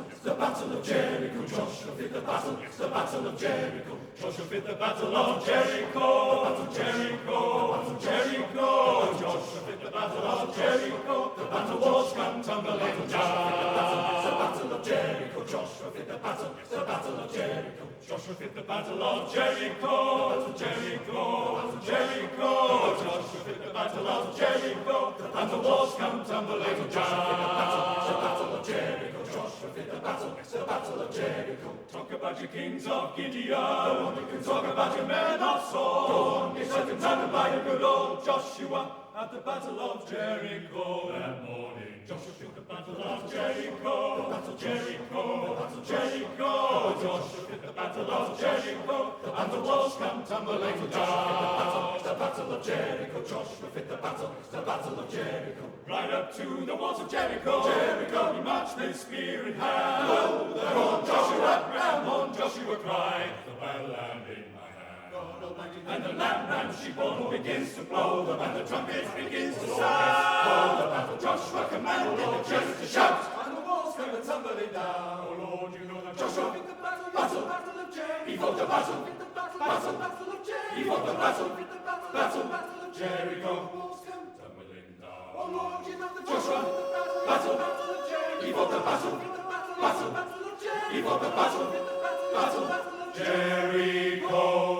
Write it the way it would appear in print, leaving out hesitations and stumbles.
it's the battle of Jericho. Joshua fit the battle, it's the battle of Jericho. Joshua fit the battle of Jericho. Jericho, Jericho. Joshua fit the battle of Jericho. The battle walls come tumbling down. It's the battle of Jericho. Joshua fit the battle, it's the battle of Jericho. Joshua fit the battle of Jericho. Jericho, Jericho. Joshua fit the battle of Jericho. And the walls come tumbling down. It's the battle of Jericho. Joshua fit the battle, it's the battle of Jericho. Talk about your kings of Gideon. You can talk about your men of Saul. You can talk about your good old Joshua at the battle of Jericho that morning. Joshua fit the battle of Jericho. The battle of Jericho. The battle of Jericho. Joshua fit the battle of Jericho. And the walls come tumbling down. It's the battle of Jericho. Joshua fit the battle. It's the battle of Jericho. Right up to the walls of Jericho. Jericho, he marched with spear in hand. Blow the horn, Joshua, ram on, Joshua cried. The battle lamb in my hand. God Almighty, and the lamb she born begins to blow. And the trumpet begins to sound. Oh, the battle, Joshua commanded the church to shout. And the walls come tumbling down. Oh Lord, you know that Joshua fit the battle, battle of Jericho. He fought the battle, fit the battle of Jericho. He fought the battle, fit the battle of Jericho. Walls come tumbling down. Oh Lord, you know that Joshua battle of Jericho. He fought the battle of Jericho. He fought the battle of Jericho.